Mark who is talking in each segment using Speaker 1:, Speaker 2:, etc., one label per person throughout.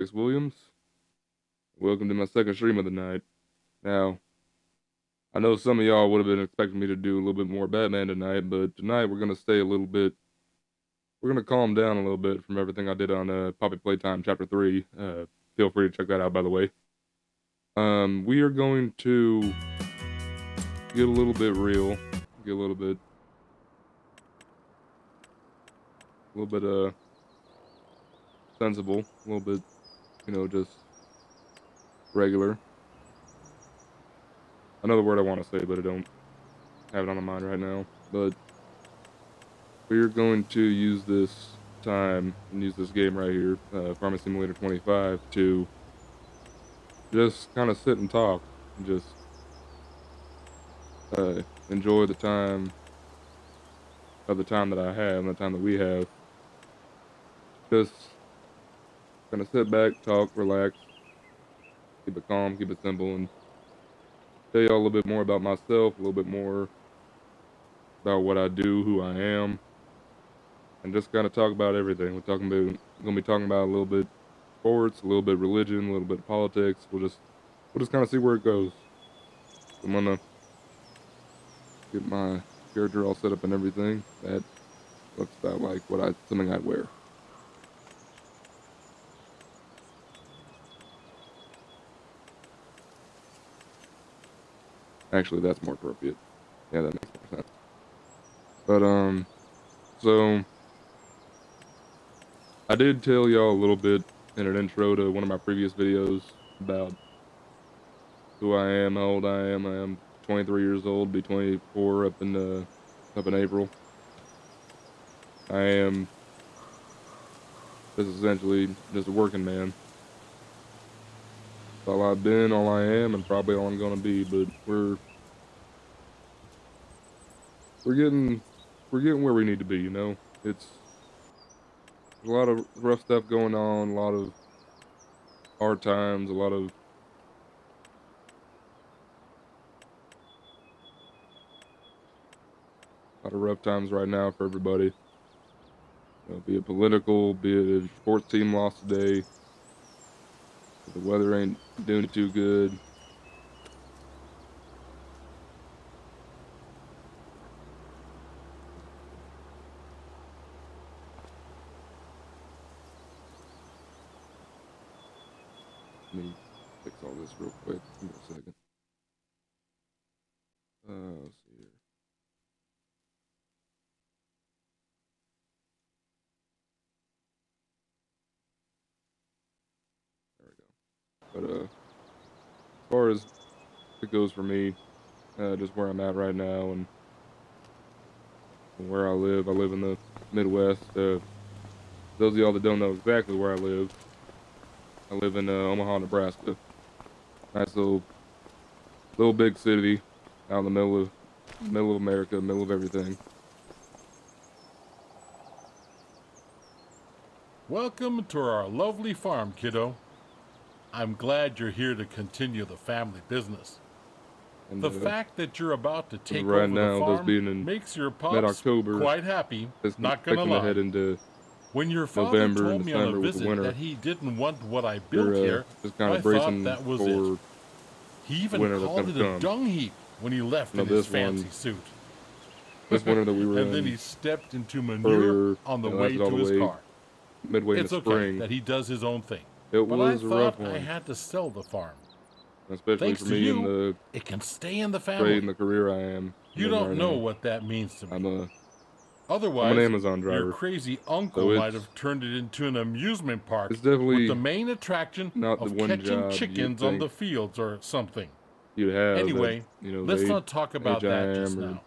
Speaker 1: Chris Williams. Welcome to my second stream of the night. Now, I know some of y'all would have been expecting me to do a little bit more Batman tonight, but tonight we're going to stay a little bit, we're going to calm down a little bit from everything I did on Poppy Playtime Chapter 3. Feel free to check that out, by the way. We are going to get a little bit real, get a little bit sensible, a little bit, just regular. Another word I want to say, but I don't have it on my mind right now. But we're going to use this time and use this game right here, Farming Simulator 25, to just kind of sit and talk and just enjoy the time that I have and the time that we have. Just kind of sit back, talk, relax, keep it calm, keep it simple, and tell y'all a little bit more about myself, a little bit more about what I do, who I am, and just kind of talk about everything. We're gonna be talking about a little bit sports, a little bit religion, a little bit politics. We'll just kind of see where it goes. I'm gonna get my character all set up and everything. That looks about like something I'd wear. Actually, that's more appropriate. Yeah, that makes more sense. But, so I did tell y'all a little bit in an intro to one of my previous videos about who I am, how old I am. I am 23 years old, be 24 up in April. I am just essentially just a working man. That's all I've been, all I am, and probably all I'm gonna be. But we're getting where we need to be. You know, it's a lot of rough stuff going on, a lot of hard times, a lot of rough times right now for everybody. Be it political, be it a sports team lost today. The weather ain't doing too good. Let me fix all this real quick. Give me a second. Let's see here. There we go. But as far as it goes for me, just where I'm at right now and where I live in the Midwest. Those of y'all that don't know exactly where I live in Omaha, Nebraska. Nice little big city out in the middle of America, middle of everything.
Speaker 2: Welcome to our lovely farm, kiddo. I'm glad you're here to continue the family business. And the fact that you're about to take over the farm makes your pops quite happy, not gonna lie.
Speaker 1: Head into
Speaker 2: when your father
Speaker 1: November
Speaker 2: told me on a visit that he didn't want what I built here, I thought that was it. He even called it a dung heap when he left in his fancy suit.
Speaker 1: This winter that we were
Speaker 2: and then he stepped into manure on the way to his car.
Speaker 1: Midway in the spring.
Speaker 2: It's okay that he does his own thing.
Speaker 1: But
Speaker 2: was a rough one. I had to sell the farm.
Speaker 1: Especially
Speaker 2: Thanks
Speaker 1: for me
Speaker 2: to you,
Speaker 1: in the
Speaker 2: it can stay in the family.
Speaker 1: In the career I am.
Speaker 2: You don't know what that means to me. Otherwise,
Speaker 1: I'm an Amazon driver.
Speaker 2: Your crazy uncle might have turned it into an amusement park
Speaker 1: with the
Speaker 2: main attraction of catching chickens on the fields or something.
Speaker 1: You'd have
Speaker 2: anyway, let's not talk about that just now.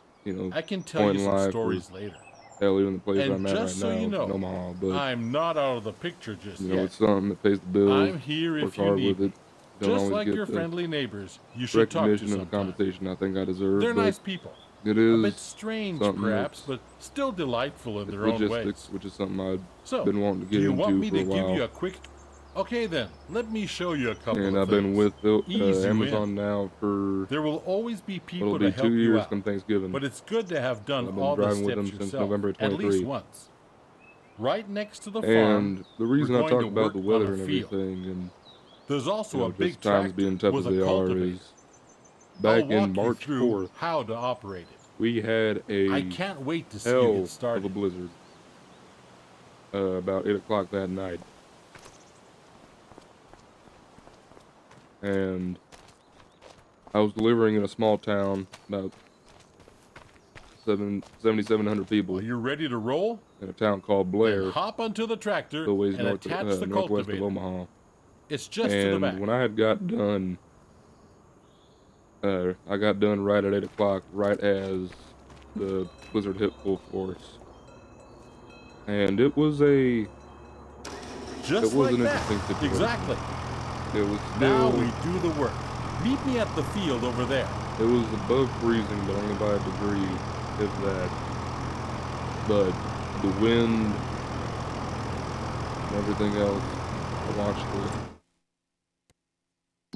Speaker 2: I can tell you some stories later.
Speaker 1: Even the place
Speaker 2: and
Speaker 1: I'm
Speaker 2: just
Speaker 1: at right
Speaker 2: so you know,
Speaker 1: Omaha, but,
Speaker 2: I'm not out of the picture just yet.
Speaker 1: It's something that pays the bills.
Speaker 2: I'm here if you need me. Just like your friendly neighbors, you should talk to
Speaker 1: and the compensation I think I deserve.
Speaker 2: They're nice people.
Speaker 1: It is
Speaker 2: a bit strange, perhaps, but still delightful in their own ways.
Speaker 1: Which is something I've been wanting to get into for a while.
Speaker 2: Do you want me to give you a quick? Okay then, let me show you a couple of things.
Speaker 1: And I've been with Amazon now for.
Speaker 2: There will always be people
Speaker 1: to
Speaker 2: help
Speaker 1: 2 years
Speaker 2: you out.
Speaker 1: come Thanksgiving.
Speaker 2: But it's good to have done all the steps yourself, at least once. right next to the farm.
Speaker 1: And the reason I talk about the weather and everything, and
Speaker 2: there's also a big
Speaker 1: times being tough as they are, is back in March 4th,
Speaker 2: how to operate it.
Speaker 1: we had
Speaker 2: I can't wait to see
Speaker 1: hell
Speaker 2: you get started.
Speaker 1: of a blizzard about 8 o'clock that night. And I was delivering in a small town, about 7,700 people.
Speaker 2: Are you ready to roll?
Speaker 1: In a town called Blair.
Speaker 2: Then hop onto the tractor
Speaker 1: and
Speaker 2: attach the
Speaker 1: northwest
Speaker 2: cultivator.
Speaker 1: of Omaha.
Speaker 2: It's just to the back.
Speaker 1: And when I had got done, I got done right at 8 o'clock, right as the blizzard hit full force. And it was an interesting situation.
Speaker 2: Exactly.
Speaker 1: It was still,
Speaker 2: now we do the work. Meet me at the field over there.
Speaker 1: It was above freezing, but only by a degree, if that. But the wind and everything else,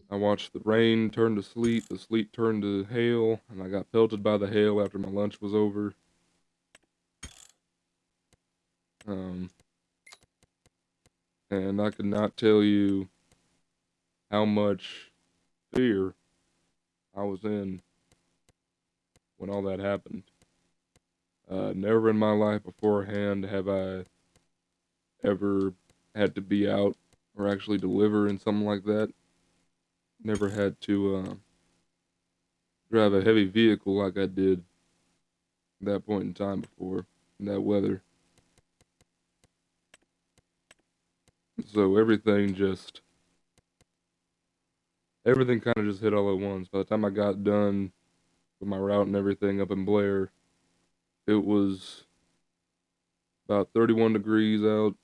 Speaker 1: I watched the rain turn to sleet, the sleet turned to hail, and I got pelted by the hail after my lunch was over. And I could not tell you how much fear I was in when all that happened. Never in my life beforehand have I ever had to be out or actually deliver in something like that. Never had to drive a heavy vehicle like I did at that point in time before, in that weather. So everything kind of just hit all at once. By the time I got done with my route and everything up in Blair, it was about 31 degrees out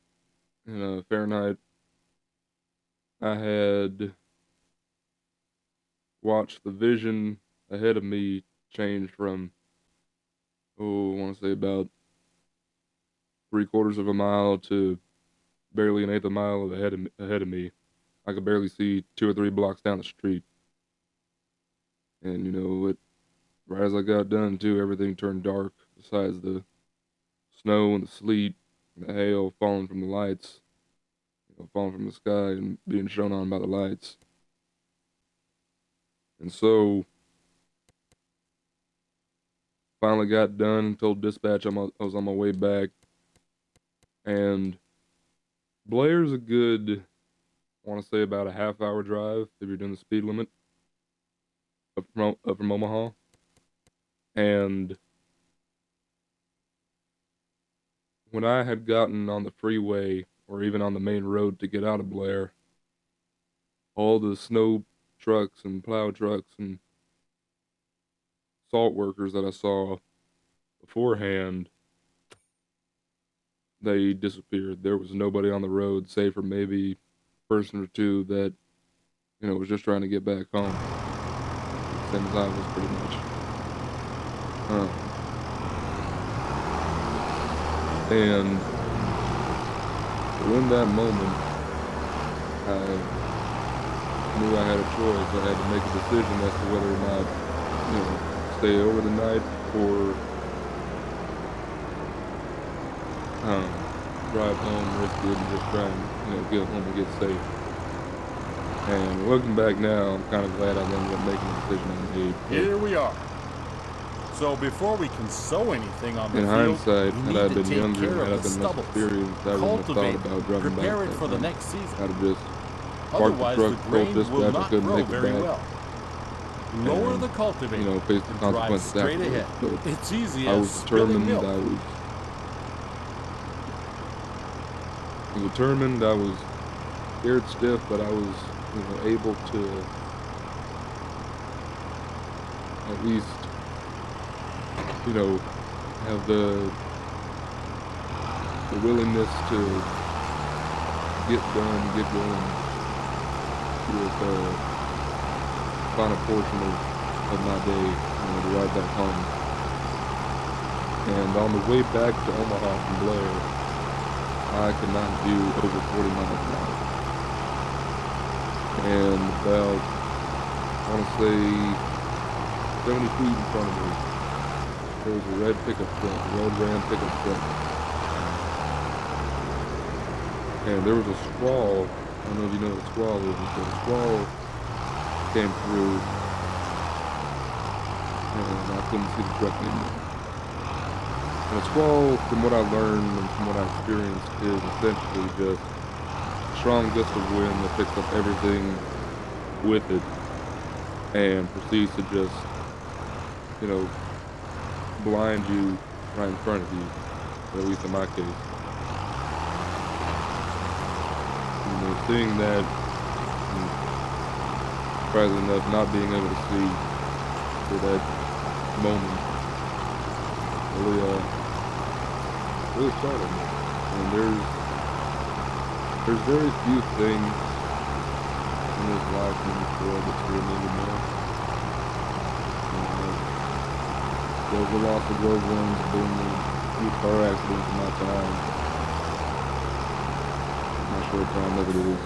Speaker 1: in Fahrenheit. I had watched the vision ahead of me change from, I want to say about 3/4 of a mile to barely 1/8 of a mile ahead of me. I could barely see 2 or 3 blocks down the street. And right as I got done too, everything turned dark besides the snow and the sleet and the hail falling from the lights, falling from the sky and being shone on by the lights. And so finally got done and told dispatch I was on my way back. And Blair's a good, I want to say about a half-hour drive if you're doing the speed limit up from Omaha. And when I had gotten on the freeway or even on the main road to get out of Blair, all the snow trucks and plow trucks and salt workers that I saw beforehand, they disappeared. There was nobody on the road, save for maybe a person or two that, was just trying to get back home. Same as I was, pretty much. And in that moment, I knew I had a choice. I had to make a decision as to whether or not, stay over the night or drive home, risk it, and just try and, get home and get safe. And looking back now, I'm kind of glad I ended up making the decision I made.
Speaker 2: Here we are. So before we can sow anything on the
Speaker 1: field, hindsight, had I been younger, had I been less experienced, I wouldn't have thought about driving back.
Speaker 2: Prepare it for the next season.
Speaker 1: I'd have just parked the truck, told dispatch I couldn't make it back.
Speaker 2: Lower the cultivator.
Speaker 1: Face the consequences
Speaker 2: straight ahead.
Speaker 1: But
Speaker 2: it's easy
Speaker 1: I
Speaker 2: as
Speaker 1: was determined.
Speaker 2: milk.
Speaker 1: I was scared stiff, but I was, able to at least, have the willingness to get going with the final portion of my day, to ride back home. And on the way back to Omaha from Blair, I could not do over 40 miles an hour. And about, I want to say, 70 feet in front of me, there was a red pickup truck, a road ram pickup truck. and there was a squall. I don't know if you know what a squall is, but a squall came through, and I couldn't see the truck anymore. And a squall, from what I learned and from what I experienced, is essentially just a strong gust of wind that picks up everything with it and proceeds to just, blind you right in front of you, at least in my case. Seeing that, and surprisingly enough, not being able to see for that moment, really startled me. And there's very few things in this life and in this world that scare me anymore. There's the loss of loved ones, being in a few car accidents in my time. My short time of it is.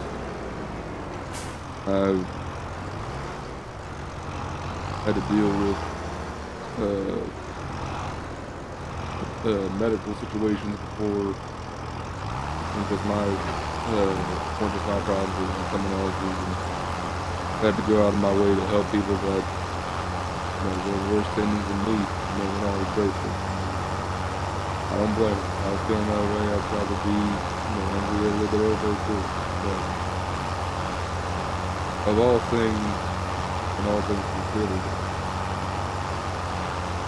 Speaker 1: I've had to deal with medical situations before. Weren't just my problems, it was someone else's. And I had to go out of my way to help people that were worse things than me. We're always grateful. I don't blame them. I was feeling that way. I'd probably be angry a little bit over it too. But of all things, and all things considered,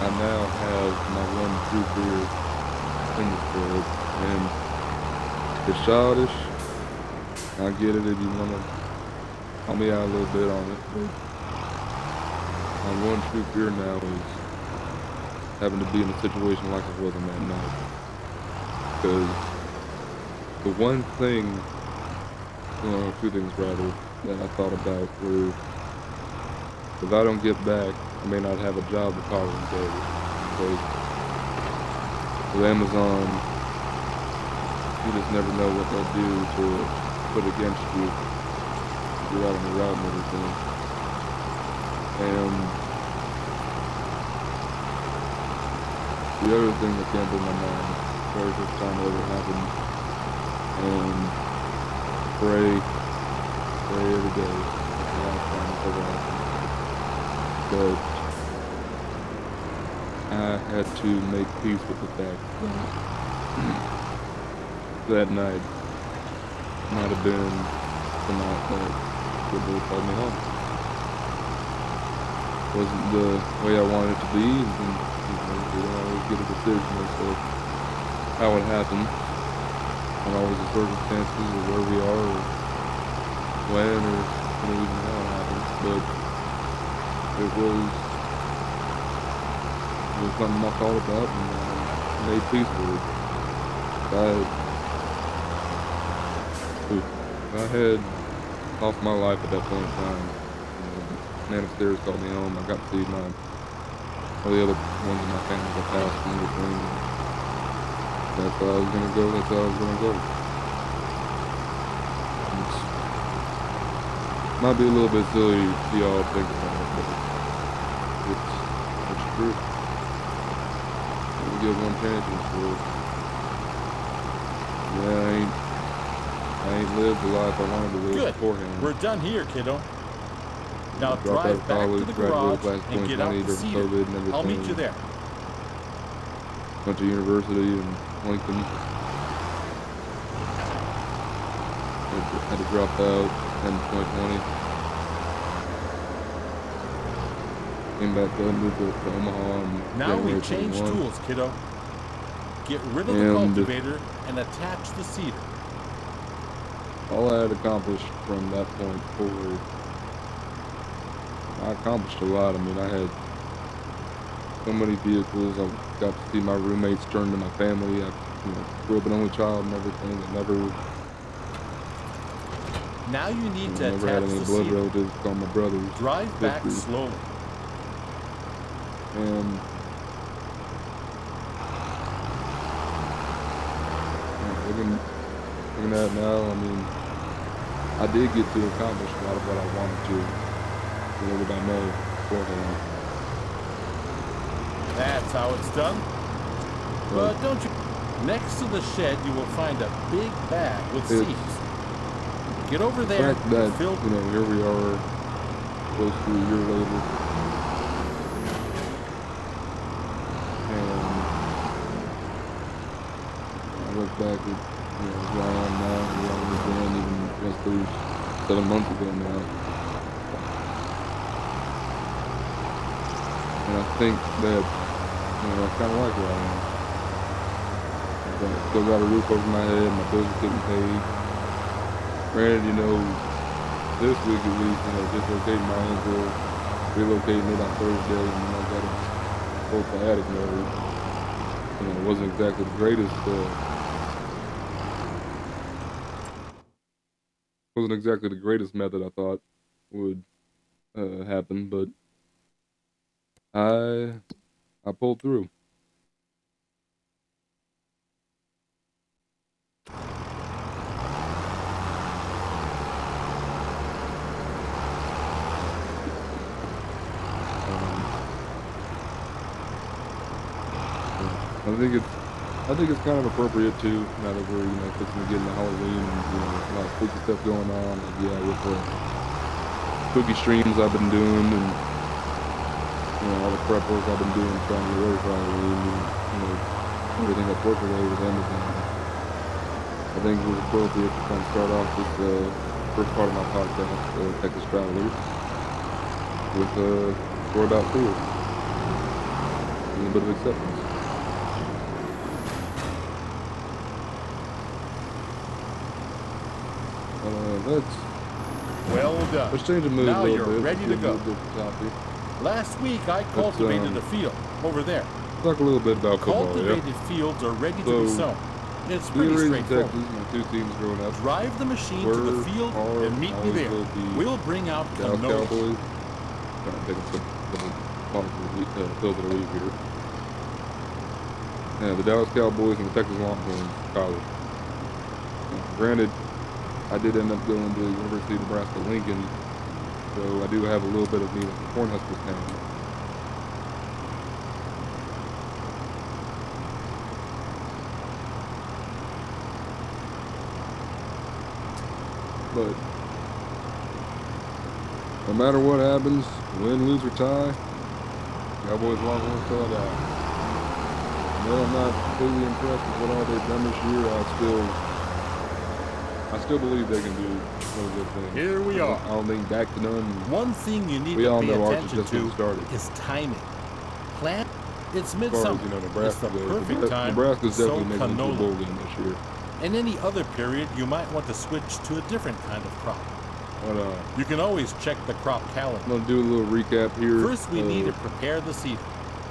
Speaker 1: I now have my one true fear in this world, and it's childish. I get it if you want to help me out a little bit on it, but my one true fear now is having to be in a situation like I was in that night. Because the one thing, two things rather, that I thought about were, if I don't get back, I may not have a job the following day. Because with Amazon, you just never know what they'll do to put against you if you're out on the route and everything. And the other thing that came to my mind, very first time it ever happened, and pray every day. That's the last time it's ever happened. But I had to make peace with the fact that that night might have been the night that would called me home. Wasn't the way I wanted it to be, and you don't always get a decision as to how it happened, and always the circumstances or where we are, or when, or even how it happened. But it was something I thought about and made peace with it. I had lost my life at that point in time. Man upstairs called me home. I got to see all the other ones in my family that passed and everything. That's how I was gonna go. That's how I was gonna go. Might be a little bit silly to y'all think about it, but it's true. We give one chance in this world. Yeah, I ain't lived the life I wanted to live beforehand.
Speaker 2: We're done here, kiddo. Now drive back to the garage and get out the seat. I'll meet you there.
Speaker 1: Went to university in Lincoln. Had to drop out in 2020. Came back up, moved to Omaha.
Speaker 2: Now we change tools, kiddo. Get rid of the cultivator and attach the seeder.
Speaker 1: All I had accomplished from that point forward, I accomplished a lot. I mean, I had so many vehicles. I got to see my roommates turn to my family. I grew up an only child and everything. I never
Speaker 2: Now you need to
Speaker 1: never had
Speaker 2: attach
Speaker 1: any
Speaker 2: the
Speaker 1: blood
Speaker 2: seeder.
Speaker 1: relatives called my brothers.
Speaker 2: Drive back slowly.
Speaker 1: And looking at it now, I mean, I did get to accomplish a lot of what I wanted to, that I know beforehand.
Speaker 2: That's how it's done. But don't you... Next to the shed, you will find a big bag with seeds. Get over there and fill.
Speaker 1: You know, here we are, close to a year later, and I look back at, you know, where I am now, and where I was then, even just those 7 months ago now. And I think that, you know, I kind of like where I am. I still got a roof over my head, my bills are getting paid. Granted, you know, this week at least, you know, dislocating my ankle, relocating it on Thursday, and then I got a full sciatic nerve. You know, it wasn't exactly the greatest, method I thought would happen, but I pulled through. I think it's kind of appropriate too, now that we're, you know, fixing to get into Halloween and, you know, a lot of spooky stuff going on. And yeah, with the spooky streams I've been doing, and, you know, all the prep work I've been doing trying to get ready for Halloween, and, you know, everything that's working related with Amazon. I think it was appropriate to kind of start off this first part of my podcast, Texas Travelers, with a story about fear and a bit of acceptance.
Speaker 2: Well done.
Speaker 1: Let's change the mood
Speaker 2: now
Speaker 1: a little
Speaker 2: you're
Speaker 1: bit.
Speaker 2: ready to go. Last week I cultivated a field over there.
Speaker 1: Talk a little bit about football.
Speaker 2: Cultivated fields are ready to be sown. It's pretty straightforward.
Speaker 1: Texas, my two teams growing up.
Speaker 2: Drive the machine to the field and meet me there. We'll bring out
Speaker 1: Dallas
Speaker 2: canola.
Speaker 1: Cowboys. Trying to take a couple pills of the week here. Yeah, the Dallas Cowboys and the Texas Longhorns college. Granted, I did end up going to University of Nebraska-Lincoln, so I do have a little bit of me as a Cornhuskers fan. But no matter what happens, win, lose, or tie, Cowboys, Longhorns till I die. Though I'm not completely impressed with what all they've done this year, I still believe they can do really good things.
Speaker 2: Here we are.
Speaker 1: I don't think Dak to none.
Speaker 2: One thing you need to pay attention to is timing. It's midsummer.
Speaker 1: You know,
Speaker 2: it's the perfect time
Speaker 1: Nebraska's
Speaker 2: to sow
Speaker 1: definitely making a bowl
Speaker 2: canola.
Speaker 1: game this year.
Speaker 2: In any other period, you might want to switch to a different kind of crop.
Speaker 1: But,
Speaker 2: you can always check the crop calendar.
Speaker 1: I'm going to do a little recap here.
Speaker 2: First, we need to prepare the seed.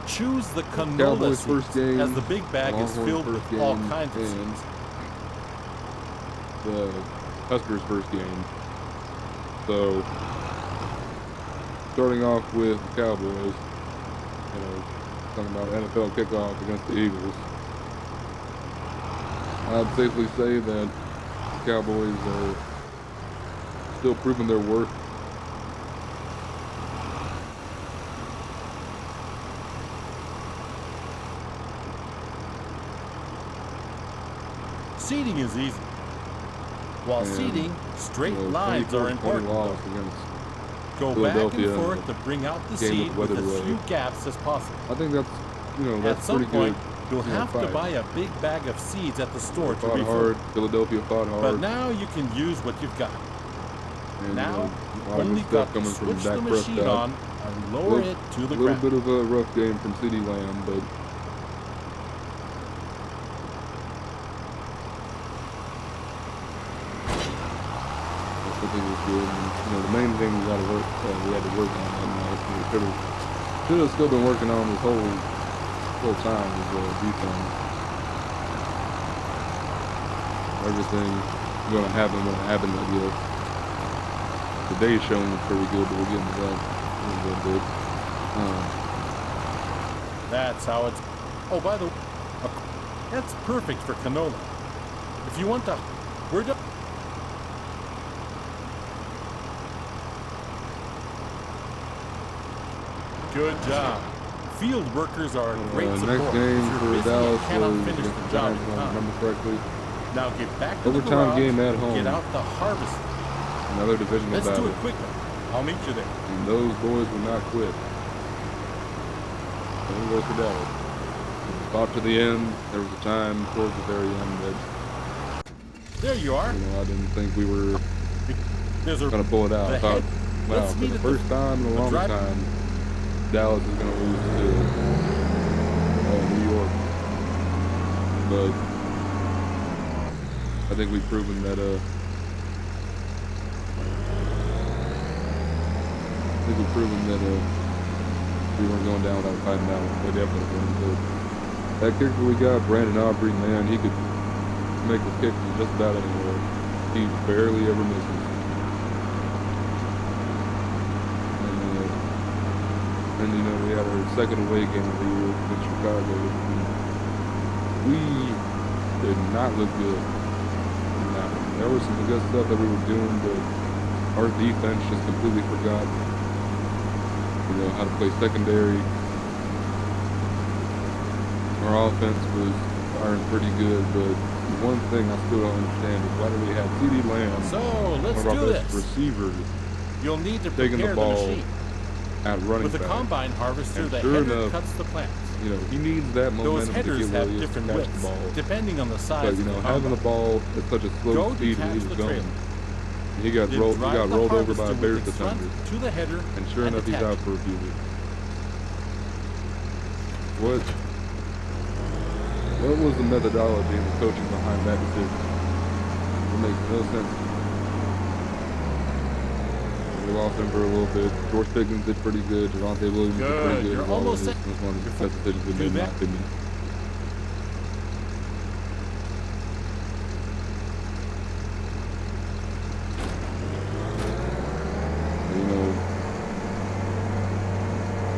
Speaker 2: Choose the canola seeds, as the big bag is filled with all kinds of seeds.
Speaker 1: The Huskers' first game. So, starting off with the Cowboys, you know, talking about NFL kickoff against the Eagles. I'd safely say that the Cowboys are still proving their worth.
Speaker 2: Seeding is easy. While seeding, straight lines are important. Go back and forth to bring out the seed with as few gaps as possible.
Speaker 1: I think that's, you know, that's pretty good.
Speaker 2: At some point, you'll have to buy a big bag of seeds at the store to refill.
Speaker 1: Hard. Philadelphia fought hard.
Speaker 2: But now you can use what you've got.
Speaker 1: And,
Speaker 2: now, only got to switch the machine on and lower it to the ground.
Speaker 1: A little bit of a rough game from CeeDee Lamb, but I think it was good. And, you know, the main thing we had to work on that night, we should have still been working on this whole time was defense. Everything going to happen when it happens, I guess. Today's showing was pretty good, but we'll get into that a little bit.
Speaker 2: That's how it's. Oh, by the way, that's perfect for canola. If you want to, we're done. Good job. field workers are great support.
Speaker 1: Next game for Dallas
Speaker 2: cannot
Speaker 1: was
Speaker 2: finish the job in time.
Speaker 1: remember correctly.
Speaker 2: Now get back to the
Speaker 1: Overtime
Speaker 2: garage
Speaker 1: game at home.
Speaker 2: Get out the harvest.
Speaker 1: Another divisional
Speaker 2: Let's
Speaker 1: battle.
Speaker 2: do it quickly. I'll meet you there.
Speaker 1: And those boys will not quit. There goes for Dallas. Fought to the end. There was a time towards the very end that
Speaker 2: there you are.
Speaker 1: I didn't think we were
Speaker 2: going
Speaker 1: to pull it out. I thought, wow, for the first time in a long time, Dallas is going to lose to New York. But I think we've proven that we weren't going down without fighting down. They definitely won. So that kicker we got, Brandon Aubrey, man, he could make the kick from just about anywhere. He barely ever misses. And you know, we had our second away game of the year with Chicago. We did not look good. There was some good stuff that we were doing, but our defense just completely forgot, how to play secondary. Our offense was firing pretty good, but one thing I still don't understand is why do we have CeeDee Lamb,
Speaker 2: one of our best
Speaker 1: receivers,
Speaker 2: you'll need to
Speaker 1: taking the ball at running
Speaker 2: with the
Speaker 1: back.
Speaker 2: Combine harvester,
Speaker 1: and
Speaker 2: the
Speaker 1: sure
Speaker 2: header
Speaker 1: enough,
Speaker 2: cuts the plants.
Speaker 1: He needs that momentum.
Speaker 2: Those headers
Speaker 1: to get
Speaker 2: have different
Speaker 1: catch
Speaker 2: widths,
Speaker 1: the ball.
Speaker 2: depending on the size
Speaker 1: But,
Speaker 2: of the
Speaker 1: having the ball at such a slow speed that he was going, he got rolled over by a Bears defender.
Speaker 2: To the header,
Speaker 1: and sure enough, he's out for a few weeks. What was the methodology and the coaching behind that decision? It makes no sense. We lost him for a little bit. George Pickens did pretty good. Javonte Williams did pretty good.
Speaker 2: You're almost
Speaker 1: set. That's one of the best decisions we made, in my opinion.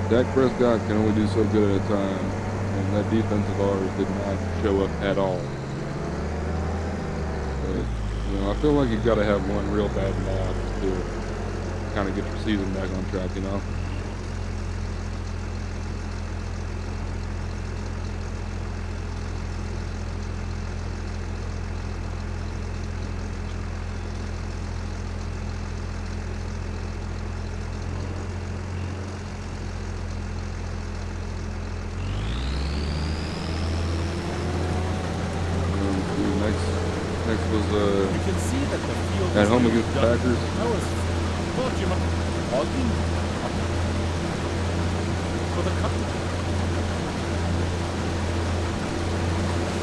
Speaker 1: Dak Prescott can only do so good at a time, and that defense of ours did not show up at all. But, I feel like you've got to have one real bad loss to kind of get your season back on track, Next was
Speaker 2: you can see that the field
Speaker 1: at home against the Packers.
Speaker 2: That was for the cup.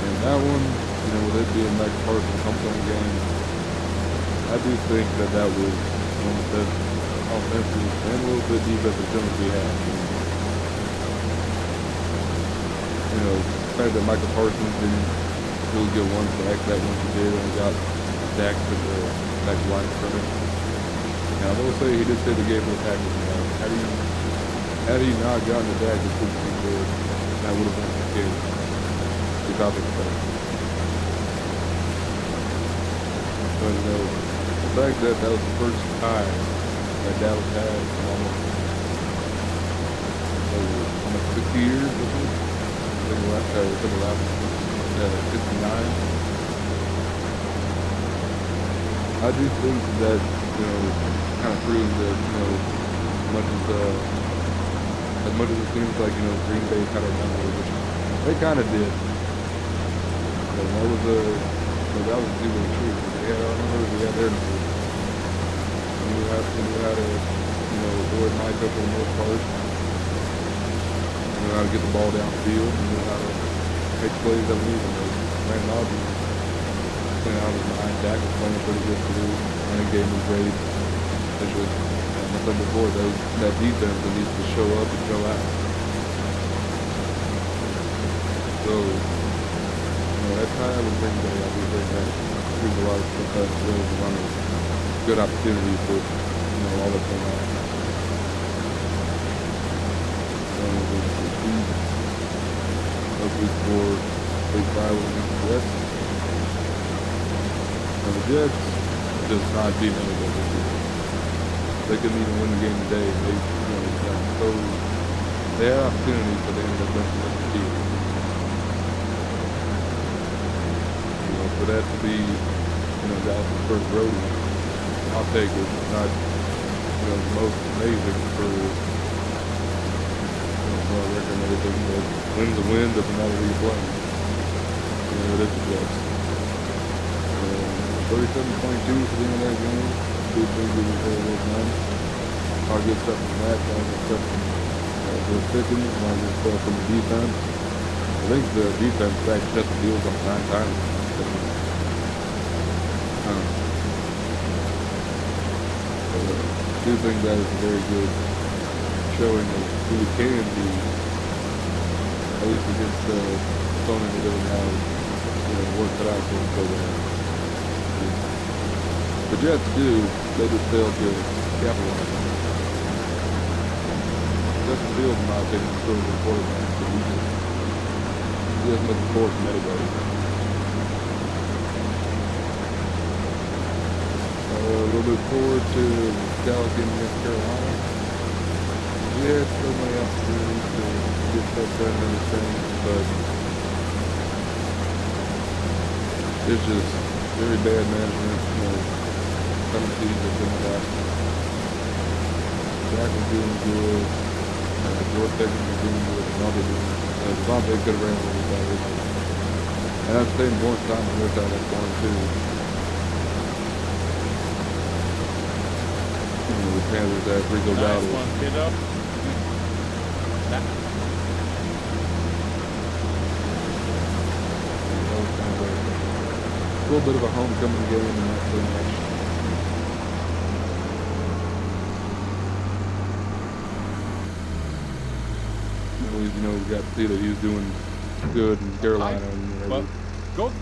Speaker 1: And that one, with it being Max Parsons' homecoming game, I do think that was one of the best offensive and a little bit defensive films we had. The fact that Michael Parsons didn't really get one sack that once he did, and got sacked to the back line of scrimmage. And I will say he did save the game for the Packers. Had he not gotten the sack, this would be good. That would have been the game. Without the sack. But the fact that that was the first time that Dallas had in almost 60 years, I think. I think the last 59. I do think that, kind of proves that, as much as it seems like, Green Bay kind of won, which they kind of did. But that was really true. They had our numbers, we had their numbers. And we had a, avoid matchup for the most part. We knew how to get the ball downfield. We knew how to make plays that we need to make. Brandon Aubrey playing out of his mind. Dak was playing pretty good too. Running game was great. Especially, as I said before, that defense that needs to show up and show out. So, that time with Green Bay, I do think that there's a lot of stuff that really a lot of good opportunities with, all that's going on. Week 4, big rival against the Jets. And the Jets just not being able to do it. They couldn't even win the game today. They got so They had opportunities, but they ended up missing the key. You know, for that to be, Dallas' first rodeo, I'll take it. It's not, the most amazing for, our record and everything, but win's a win, doesn't matter who you're playing. It is the Jets. 37-22 for the end of that game. Two things we was done. A lot of good stuff from that. A lot of good stuff from George Pickens. A lot of good stuff from the defense. I think the defense backed Justin Fields on 9 times. I do think that is a very good showing of who we can be, at least against the opponent who doesn't have, work cut out for them so bad. The Jets do, they just failed to capitalize. Justin Fields, in my opinion, is still a good quarterback, but he doesn't look forward from anybody. We'll move forward to Dallas game against Carolina. We had so many opportunities to get stuff done and everything, but it's just very bad management. Some teams have been that. Jack was doing good. George Pickens was doing good. Devontae could have ran a little better. And I'm saying more time on this side of that one too. The Panthers had Rico Dowdle.
Speaker 2: Nice one, kiddo.
Speaker 1: A little bit of a homecoming game and not so much. We got to see that he was doing good in Carolina and
Speaker 2: well, go.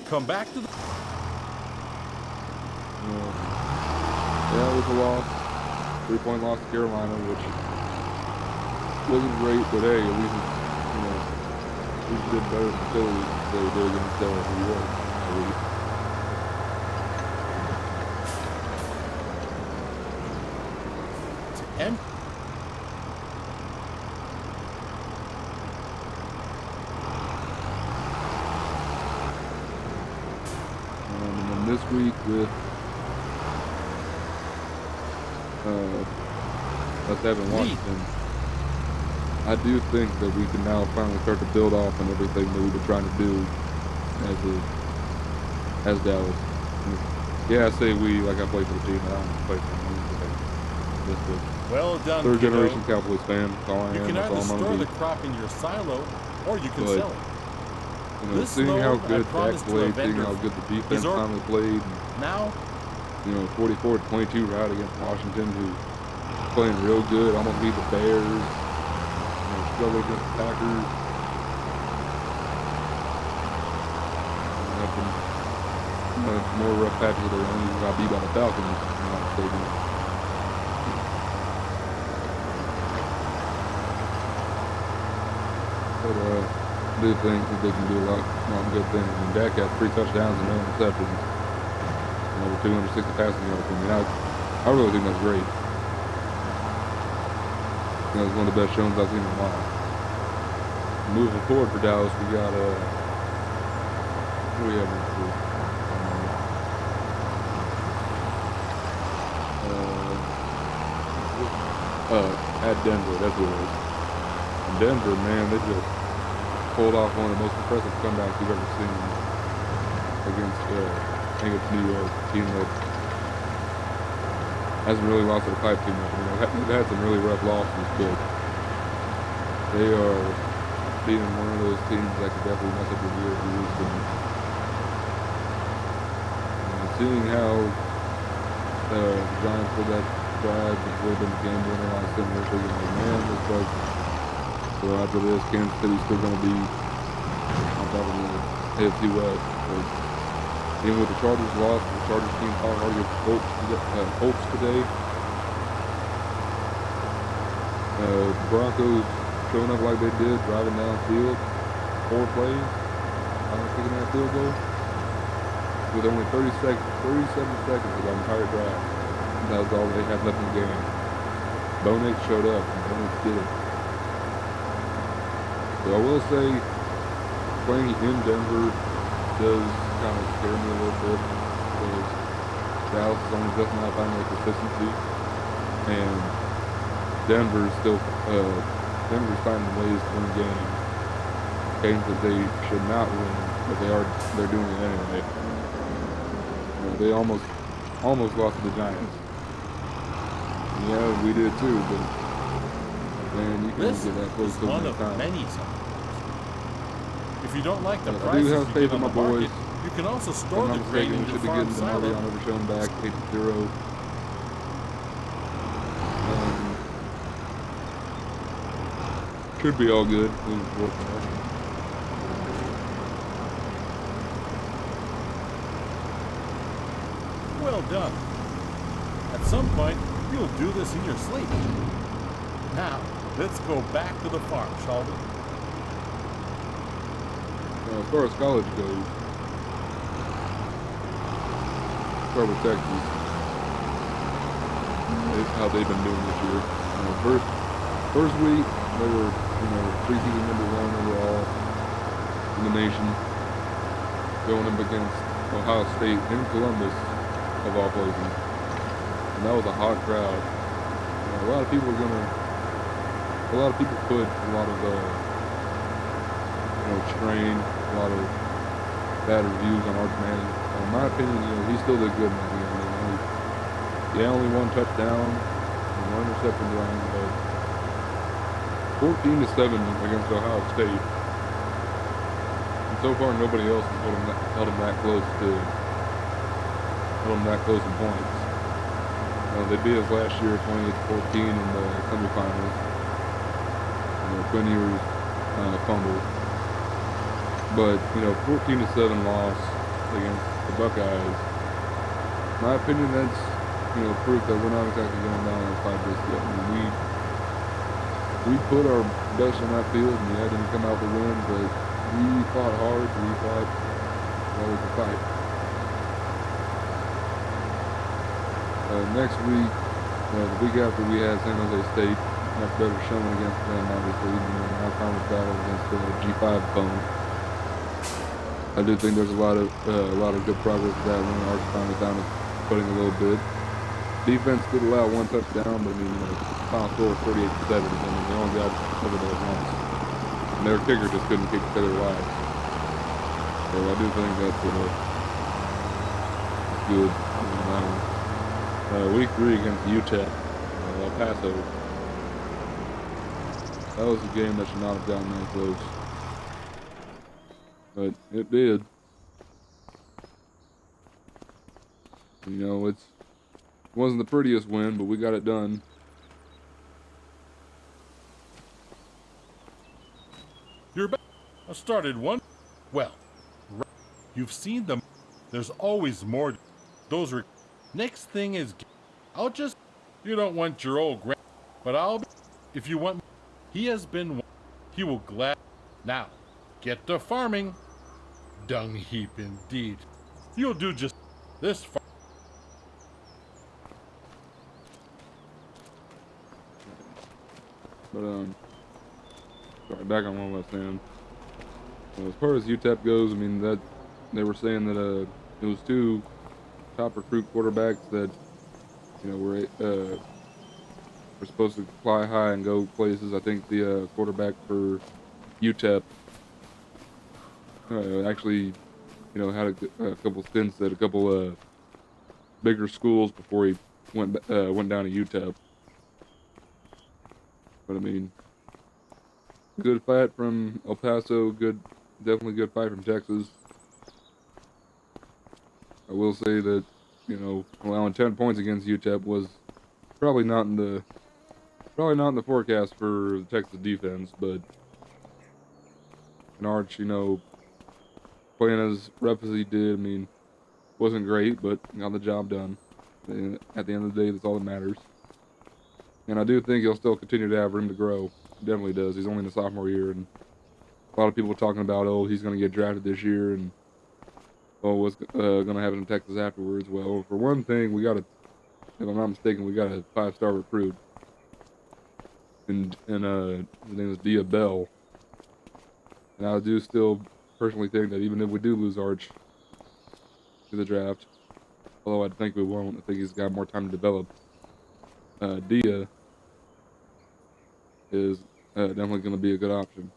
Speaker 2: Come back to the.
Speaker 1: Yeah, it was a loss. 3-point loss to Carolina, which wasn't great, but hey, at least we did better than Philly they did against New York, at least.
Speaker 2: And
Speaker 1: then this week with us having Washington, I do think that we can now finally start to build off on everything that we've been trying to do as Dallas. Yeah, I say we, like I play for the team, and I don't play for the team.
Speaker 2: Well done,
Speaker 1: third generation Cowboys fan. That's all I am.
Speaker 2: You can either store the crop in your silo, or you can sell it.
Speaker 1: Seeing how good Dak played, seeing how good the defense finally played.
Speaker 2: Now,
Speaker 1: 44-22 rout against Washington, who playing real good, almost beat the Bears. Struggled against the Packers. More rough patches of their own. Got beat by the Falcons, if I'm not mistaken. But I do think that they can do a lot of good things. And Dak got 3 touchdowns and no interceptions. Over 260 passing yards. I really think that's great. It's one of the best showings I've seen in a while. Moving forward for Dallas, we got who do we have next week? At Denver, that's what it is. And Denver, man, they just pulled off one of the most impressive comebacks we've ever seen against, I think it's New York, a team that hasn't really lost to the pipe too much. They've had some really rough losses, but they are being one of those teams that could definitely mess up the year if you lose to them. Seeing how the Giants did that drive before the game winner on similar figures, man, looks like so after this, Kansas City's still going to be on top of the AFC West. But even with the Chargers loss, the Chargers team fought hard against Colts today. Broncos showing up like they did, driving downfield, 4 plays, finally kicking that field goal with only 37 seconds of that entire drive. That was all they had left in the game. Bo Nix showed up, and Bo Nix did it. So I will say, playing in Denver does kind of scare me a little bit, because Dallas is only just now finding their consistency, and Denver's finding ways to win games that they should not win, but they're doing it anyway. They almost lost to the Giants. Yeah, we did too, but man, you can't get that close to one time.
Speaker 2: Many times. If you don't like the
Speaker 1: I
Speaker 2: prices
Speaker 1: do have faith in my boys.
Speaker 2: market, you can also store the grain in your farm silo.
Speaker 1: We should be getting the Mariano back, 8-0. Should be all good.
Speaker 2: Well done. At some point, you'll do this in your sleep. Now, let's go back to the farm, shall we?
Speaker 1: As far as college goes, start with Texas. How they've been doing this year. First week, they were, preseason #1 overall in the nation, going up against Ohio State in Columbus, of all places. And that was a hot crowd. A lot of people put a lot of, strain, a lot of bad reviews on Arch Manning. In my opinion, he still did good in that game. Only one touchdown and one interception run, but 14-7 against Ohio State. And so far, nobody else has held them that close in points. They beat us last year 28-14 in the semifinals. Quinn Ewers fumbled. But, 14-7 loss against the Buckeyes. In my opinion, that's, proof that we're not exactly going down on fight just yet. We put our best on that field, and didn't come out to win, but we fought hard. We thought, we could fight. Next week, the week after, we had San Jose State. Much better showing against them, obviously, our conference battle against the G5 opponent. I do think there's a lot of good progress with that one. Arch finally found his footing a little bit. Defense did allow one touchdown, but final score was 48-7. They only got over there once. And their kicker just couldn't kick to their lives. So I do think that's good. Week 3 against UTEP, El Paso. That was a game that should not have gotten that close. But it did. It wasn't the prettiest win, but we got it done.
Speaker 2: You're back. I started one. Well, you've seen them. There's always more. Those are. Next thing is, you don't want your old grand, but if you want, he has been, he will glad. Now, get to farming. Dung heap indeed. You'll do just this far.
Speaker 1: But, sorry, back on what I was saying. As far as UTEP goes, that they were saying that it was 2 top recruit quarterbacks that were supposed to fly high and go places. I think the quarterback for UTEP actually had a couple stints at a couple bigger schools before he went down to UTEP. But good fight from El Paso. Definitely good fight from Texas. I will say that, allowing 10 points against UTEP was probably not in the forecast for the Texas defense, but Arch, playing as rough as he did, wasn't great, but got the job done. And at the end of the day, that's all that matters. And I do think he'll still continue to have room to grow. He definitely does. He's only in the sophomore year, and a lot of people are talking about, he's going to get drafted this year, and what's going to happen in Texas afterwards. Well, for one thing, we got if I'm not mistaken, we got a 5-star recruit. And his name is Dia Bell. And I do still personally think that even if we do lose Arch to the draft, although I think we won't, I think he's got more time to develop. Dia is definitely going to be a good option.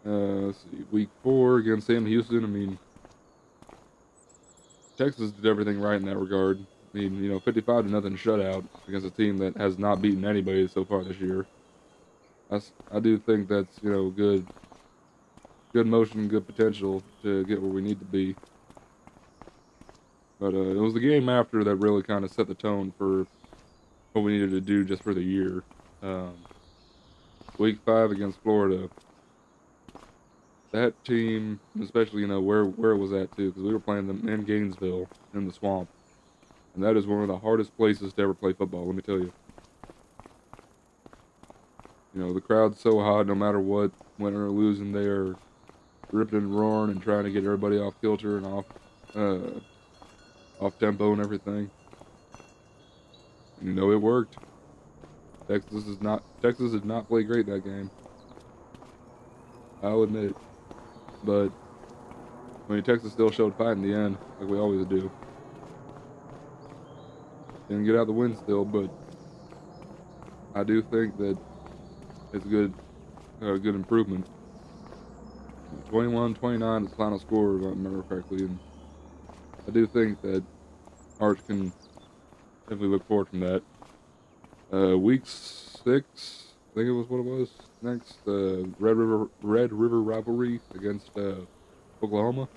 Speaker 1: Let's see, week 4 against Sam Houston. I mean, Texas did everything right in that regard. I mean, 55-0 shutout against a team that has not beaten anybody so far this year. I do think that's, good motion, good potential to get where we need to be. But it was the game after that really kind of set the tone for what we needed to do just for the year. Week 5 against Florida. That team, especially, where it was at, too, because we were playing them in Gainesville, in the swamp. And that is one of the hardest places to ever play football, let me tell you. The crowd's so hot, no matter what, winning or losing, they are ripping and roaring and trying to get everybody off kilter and off tempo and everything. And, it worked. Texas did not play great that game. I'll admit. But, Texas still showed fight in the end, like we always do. Didn't get out the win still, but I do think that it's a good improvement. 21-29 is the final score, if I remember correctly, and I do think that Arch can definitely look forward from that. Week 6, I think it was what it was. Next, Red River rivalry against Oklahoma,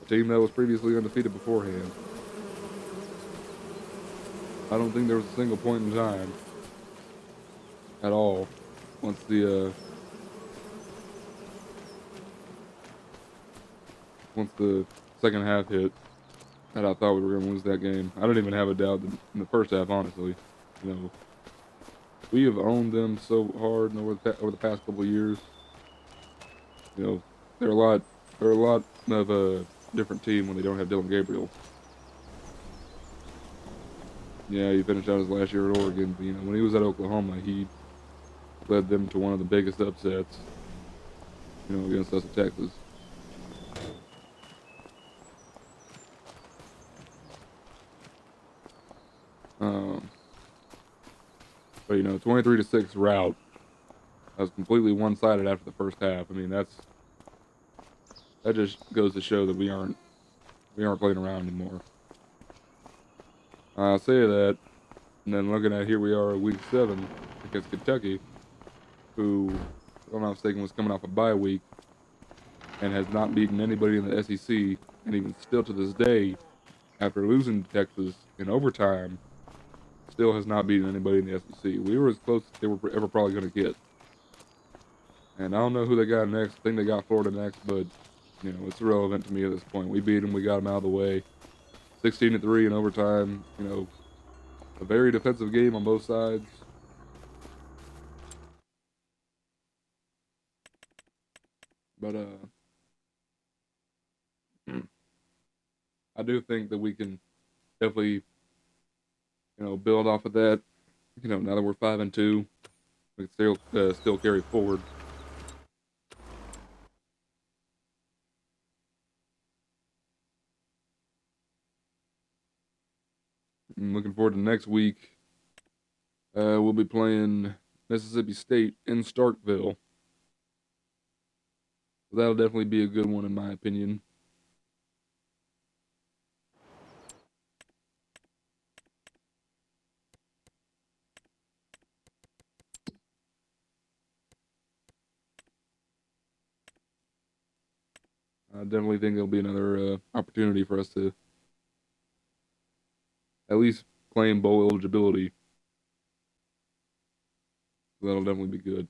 Speaker 1: a team that was previously undefeated beforehand. I don't think there was a single point in time at all once the second half hit that I thought we were going to lose that game. I didn't even have a doubt in the first half, honestly. We have owned them so hard over the past couple of years. They're a lot of a different team when they don't have Dylan Gabriel. Yeah, he finished out his last year at Oregon, but when he was at Oklahoma, he led them to one of the biggest upsets, against us at Texas. But 23-6 rout. That was completely one-sided after the first half. I mean, that just goes to show that we aren't playing around anymore. I say that, and then looking at here we are at week 7 against Kentucky, who, if I'm not mistaken, was coming off a bye week and has not beaten anybody in the SEC, and even still to this day, after losing to Texas in overtime, still has not beaten anybody in the SEC. We were as close as they were ever probably going to get. And I don't know who they got next. I think they got Florida next, but, it's irrelevant to me at this point. We beat them. We got them out of the way. 16-3 in overtime. A very defensive game on both sides. But, I do think that we can definitely, build off of that. Now that we're 5-2, we can still carry forward. I'm looking forward to next week. We'll be playing Mississippi State in Starkville. So that'll definitely be a good one in my opinion. I definitely think it'll be another opportunity for us to at least claim bowl eligibility. So that'll definitely be good.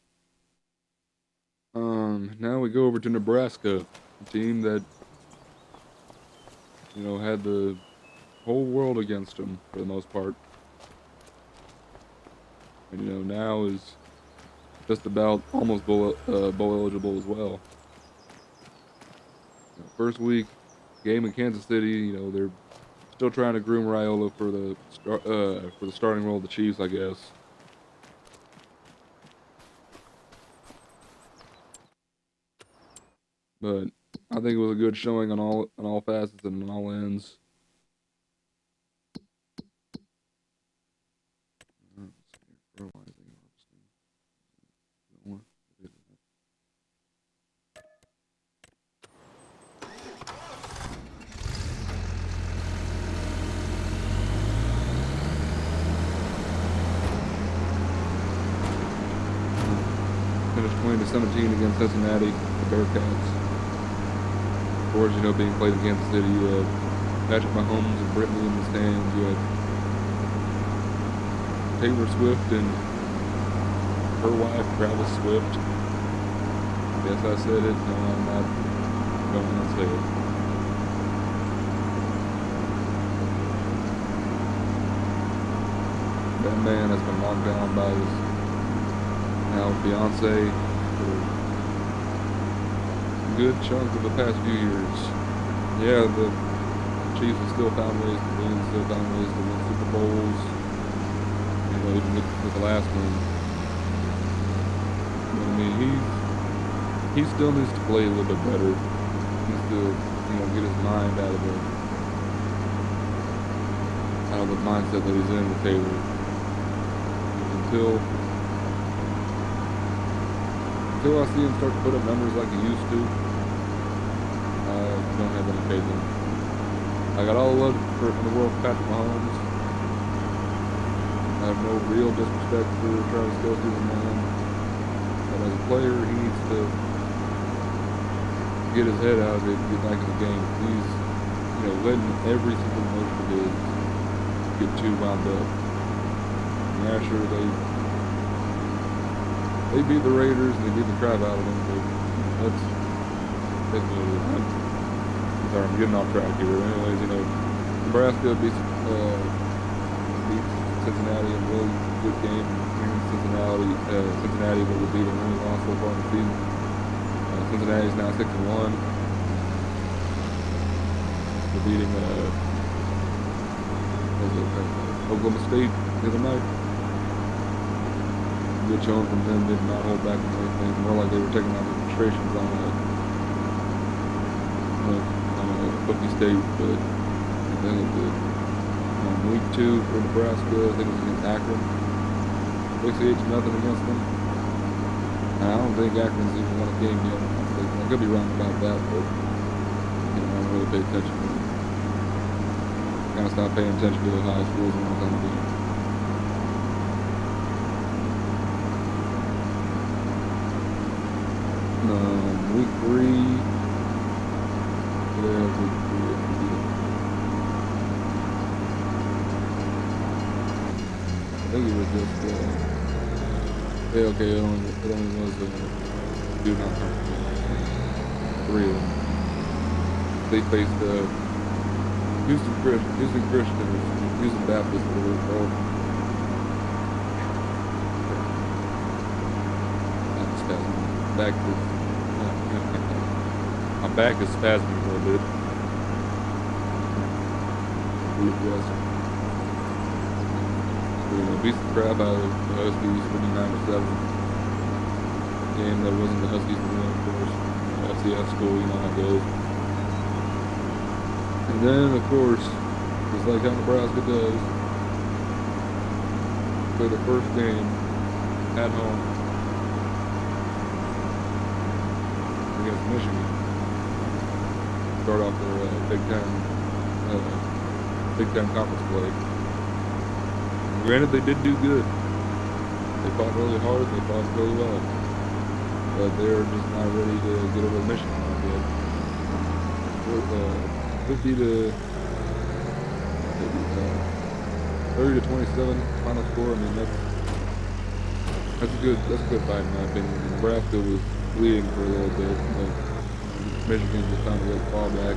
Speaker 1: Now we go over to Nebraska, a team that, had the whole world against them for the most part. And, now is just about almost bowl eligible as well. First week game in Kansas City, they're still trying to groom Raiola for the starting role of the Chiefs, I guess. But I think it was a good showing on all facets and on all ends. Finished 20-17 against Cincinnati, the Bearcats. Of course, being played in Kansas City, you had Patrick Mahomes and Brittany in the stands. You had Taylor Swift and her wife, Travis Swift. Yes, I said it. No, I'm not going to say it. That man has been locked down by his now fiance for a good chunk of the past few years. Yeah, the Chiefs have still found ways to win, still found ways to win Super Bowls. Even with the last one. But I mean, he still needs to play a little bit better. He needs to, get his mind out of the mindset that he's in with Taylor. Until I see him start to put up numbers like he used to, I don't have any faith in him. I got all the love in the world for Patrick Mahomes. I have no real disrespect for Travis Kelce, the man. But as a player, he needs to get his head out of it and get back in the game. He's, letting every single motion of his get too wound up. Yeah, sure, they beat the Raiders and they beat the crap out of them, but that's what it is. I'm getting off track here. Anyways, Nebraska beats Cincinnati in a really good game. Cincinnati will beat them only lost so far in the season. Cincinnati is now 6-1. They're beating Oklahoma State the other night. Good showing from them. Did not hold back on anything. More like they were taking out the frustrations on Bookie State, but they look good. Week 2 for Nebraska, I think it was against Akron. 68-0 against them. And I don't think Akron's even won a game yet. I could be wrong about that, but I don't really pay attention to it. Kind of stopped paying attention to the high schools when I was on the game. Week 3. Yeah, week 3. I think it was just, okay, it only was do not conference. 3 of them. They faced Houston Christian, Houston Baptist, whatever it's called. My back is spasming a little bit. Beat the crap out of the Huskies 59-7. Game that wasn't the Huskies to win, of course. FCS school, you know how it goes. And then, of course, just like how Nebraska does, play the first game at home against Michigan. Start off their Big Ten conference play. Granted, they did do good. They fought really hard. They fought really well. But they're just not ready to get over Michigan yet. 30-27 final score. I mean, that's a good fight in my opinion. Nebraska was bleeding for a little bit, but Michigan just found a way to fall back.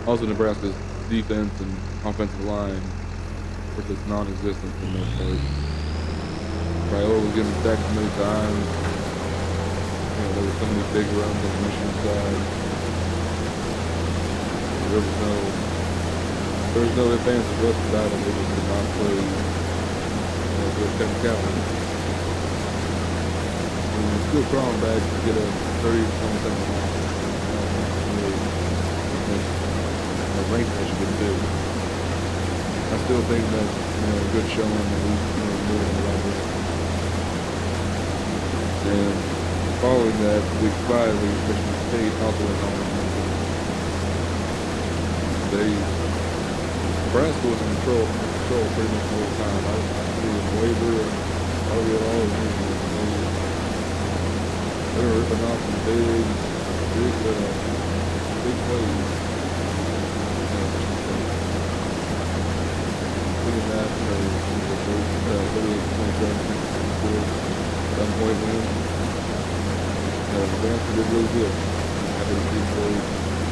Speaker 1: Also, Nebraska's defense and offensive line were just non-existent for the most part. Raiola was getting sacked so many times. You know, there were so many big runs on the Michigan side. There was no ifs, ands, or buts about it. They just did not play good technicality. And we're still crawling back to get a 30-27 loss. Ranked Michigan too. I still think that's a good showing, at least moving in the right direction. And following that, week 5, Michigan State also went on. Nebraska was in control pretty much the whole time. I didn't see them waver and argue at all. They were ripping off some big plays. Including that, 7-point win. Nebraska did really good. Happy to see Corey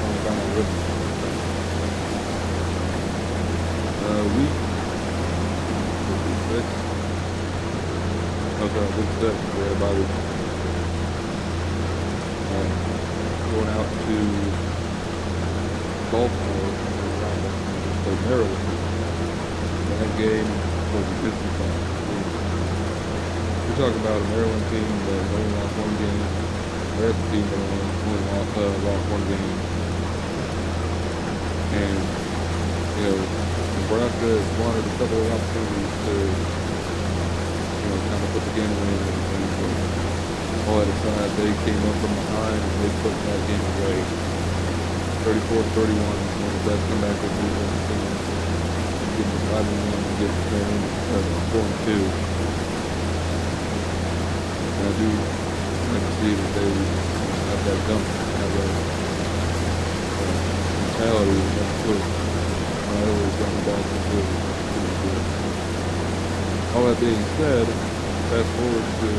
Speaker 1: on final rhythm. Week 6. Week 6. We had a bye week. Going out to Baltimore, played Maryland. That game was a distance game. We're talking about a Maryland team that only lost one game. There's a team that only lost one game. And, Nebraska has wanted a couple of opportunities to, kind of put the game away and everything. But all that aside, they came up from behind and they put that game away. 34-31, one of the best comebacks we've ever seen. Getting 5-1 and getting 4-2. And I do like to see that they have that dump, have that mentality, that push. I always got the ball from good. All that being said, fast forward to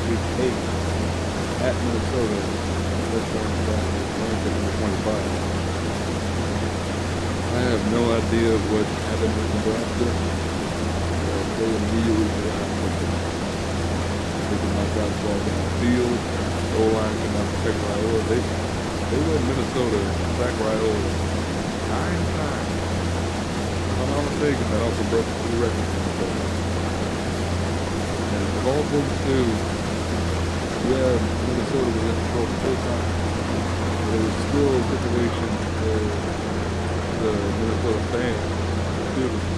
Speaker 1: week 8 at Minnesota. That's one back ranked at number 25. I have no idea what happened with Nebraska. They immediately they could not drive the ball down the field. The O-line could not protect Raiola. They let Minnesota sack Raiola 9 times. If I'm not mistaken, that also broke the record for Minnesota. And of all things too, Minnesota was in control the whole time. There was still a situation where the Minnesota fans, students,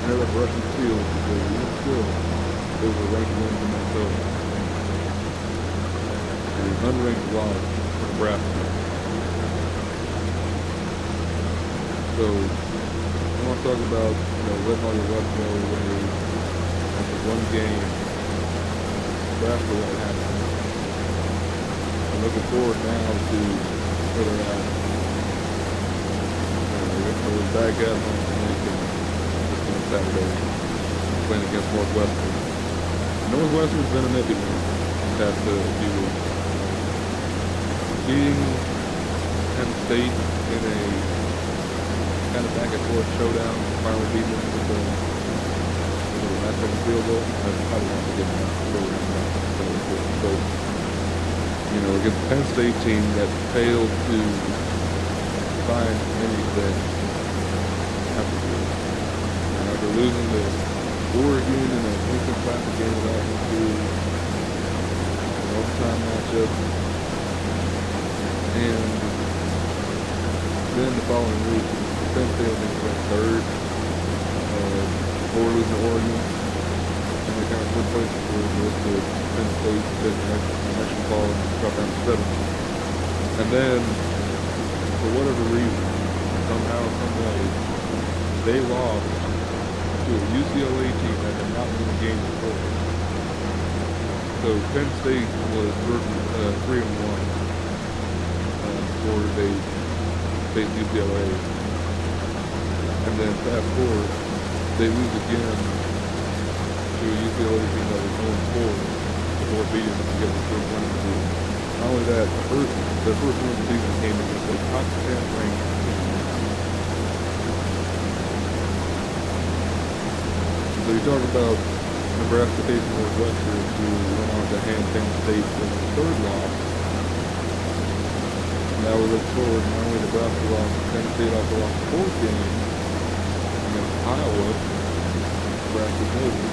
Speaker 1: ended up rushing the field because they were ranked wins in Minnesota. And an unranked loss for Nebraska. So, I want to talk about, letting all your luck go away after one game. Nebraska won't happen. I'm looking forward now to where they're at. We're back at home on Saturday, playing against Northwestern. Northwestern's been an iffy one the past few weeks. Beating Penn State in a kind of back and forth showdown, finally beating them with the last second field goal. That's probably not to get that showdown back. So, against the Penn State team that failed to find anything afterwards. And after losing to Oregon in an instant classic game without history, an overtime matchup, and then the following week, Penn State was ranked third, before losing to Oregon, and they kind of split places with the Penn State next ball and dropped down to 7th. And then, for whatever reason, somehow, some way, they lost to a UCLA team that had not won a game before. So Penn State was 3-1 before they faced UCLA. And then fast forward, they lose again to a UCLA team that was 0-4 before beating them to get the first win of the season. Not only that, the first win of the season came against a top 10 ranked team. So you talk about Nebraska facing Northwestern, who went on to hand Penn State for the third loss. Now we look forward, not only Nebraska lost, Penn State also lost the fourth game against Iowa. Nebraska's neighbor.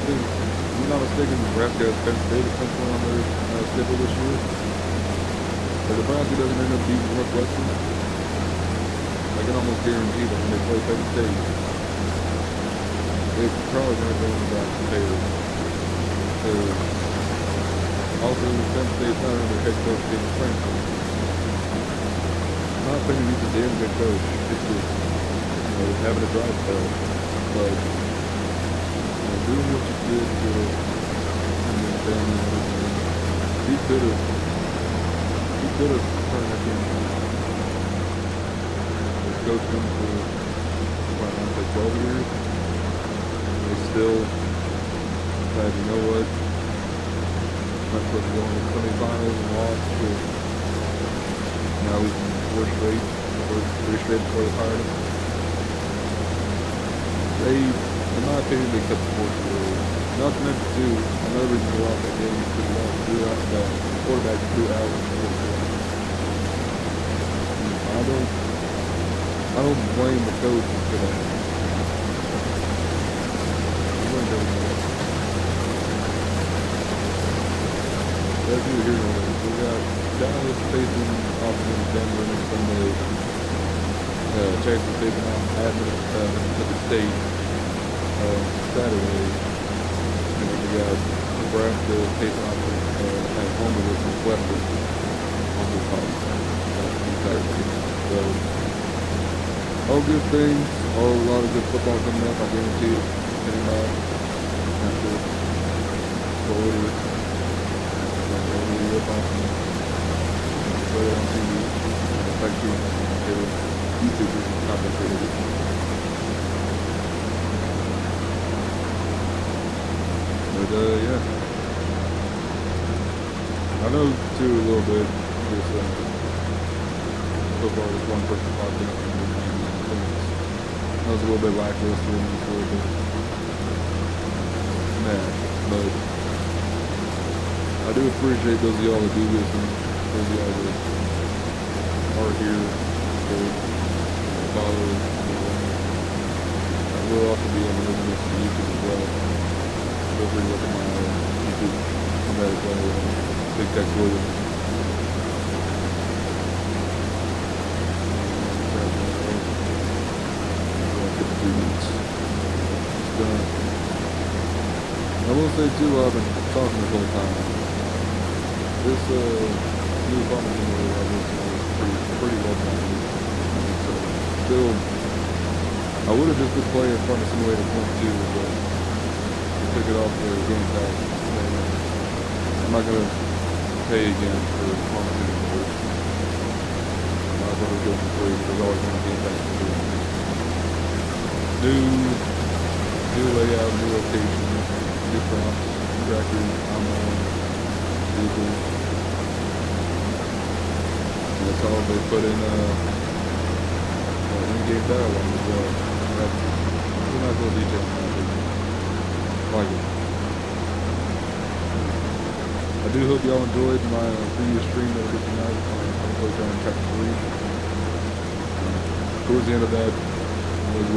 Speaker 1: If I'm not mistaken, Nebraska has Penn State at some point on their schedule this year. If Nebraska doesn't end up beating Northwestern, I can almost guarantee that when they play Penn State, it's probably going to go in Nebraska's favor. Also, Penn State's not under head coach James Franklin. I'm not saying he's a damn good coach. It's just, having a drive spell. But, doing what you did to him and family and everything, he could have turned that game around. He's coached him for, I want to say 12 years. They still said, you know what? Not supposed to go into the semifinals and lost to now he's in three straight before they fired him. In my opinion, they kept the force away. Not to mention too, another reason they lost that game is because the quarterback threw out in the fourth quarter. I don't blame the coach for that. As you hear, we got Dallas facing Austin, Denver on Sunday. Texas facing at Mississippi State Saturday. And then we got Nebraska facing off at home with Northwestern on the Saturday. So all good things, a lot of good football coming up. I guarantee it. Sitting back after the order. Up on TV, actually, YouTubers and content creators. But yeah, I know too a little bit. This so far, this one person podcast, I was a little bit lackluster and just a little bit mad, but I do appreciate those of y'all that do listen, those of y'all that are here to follow. I will also be on the list to YouTube as well. Feel free to look at my YouTube on that as well. Big Tex Williams. I will say too, I've been talking this whole time. This new apartment generator I live in is pretty well done. So still, I would have just been playing Farming Simulator 22, but I took it off the Game Pass. I'm not gonna pay again for Farming Simulator. Might as well go for free. There's always been a Game Pass for free. New layout, new location, new prompts, records, online, vehicles. That's all they put in in-game dialogue as well. That's a nice little detail in that. I like it. I do hope y'all enjoyed my previous stream that I did tonight on Playground Chapter 3. Towards the end of that, was a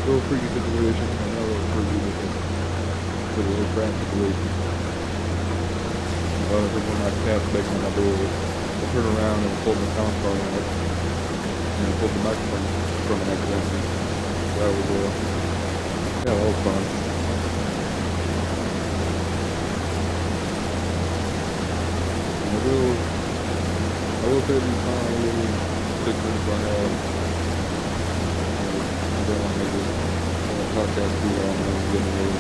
Speaker 1: little freaky situation. I know it was pretty because it was a little crap situation. When my cat's begging on my door, I turned around and pulled my sound card out and pulled the microphone from an accidentally. That was that was fun. I will say these final little 6 minutes I have. I don't want to make this podcast too long. I'm getting a little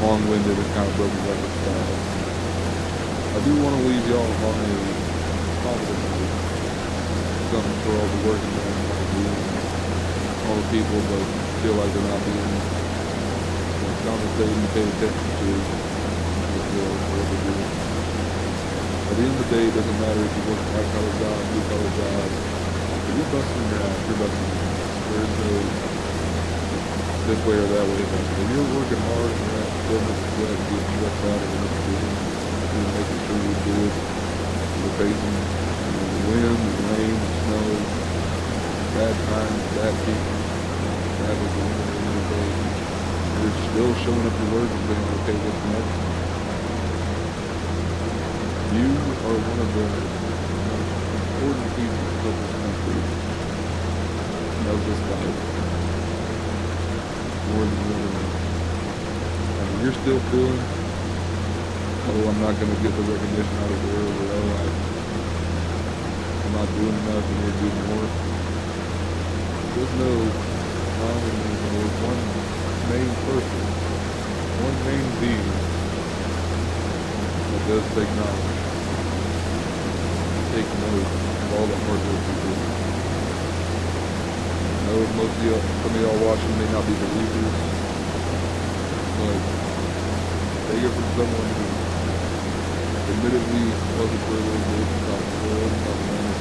Speaker 1: long-winded and kind of broken record style. I do want to leave y'all on a positive note. Something for all the working men, all the people that feel like they're not being compensated and paid attention to what they do. At the end of the day, it doesn't matter if you work a white-collar job, blue-collar job. If you're busting your ass, you're busting your ass. this way or that way. But if you're working hard and you're at business, you have to get stressed out of what you're doing. You're making sure you do it. You're facing the wind, the rain, the snow, bad times, bad people, traffic, the end of the day. You're still showing up to work and saying, okay, what's next? You are one of the most important pieces of this country, of this life, more than you ever know. I mean, you're still feeling, oh, I'm not going to get the recognition out of the world, or oh, I'm not doing enough and need to do more. Just know, there's one main person, one main being that does take knowledge, take note of all the hard work you do. I know most of y'all, some of y'all watching may not be believers, but take it from someone who admittedly wasn't for a little bit, about the world, about the man,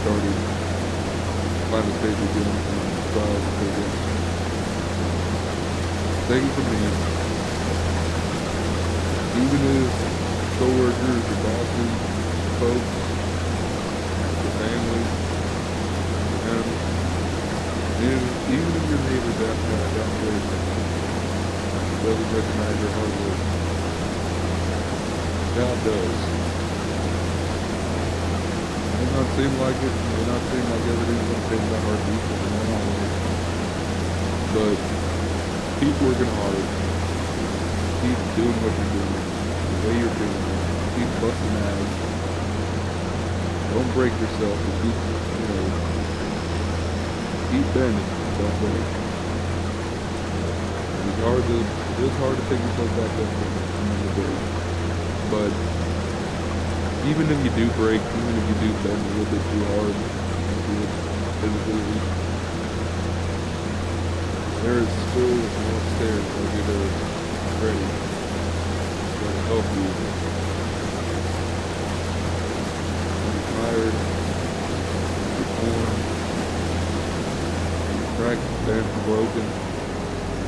Speaker 1: started find a stage again and trials and against. Take it from me. Even if co-workers, your bosses, folks, your family, your enemies, and even if your neighbor down the road doesn't recognize your hard work, God does. It may not seem like it, may not seem like everything's going to take that heartbeat, but keep working hard, keep doing what you're doing, the way you're doing it, keep busting ass, don't break yourself, but keep bending, don't break. It is hard to pick yourself back up from the day, but even if you do break, even if you do bend a little bit too hard, physically, there is still an upstairs over there ready to help you. When you're tired, you're torn, you're cracked, bent, broken,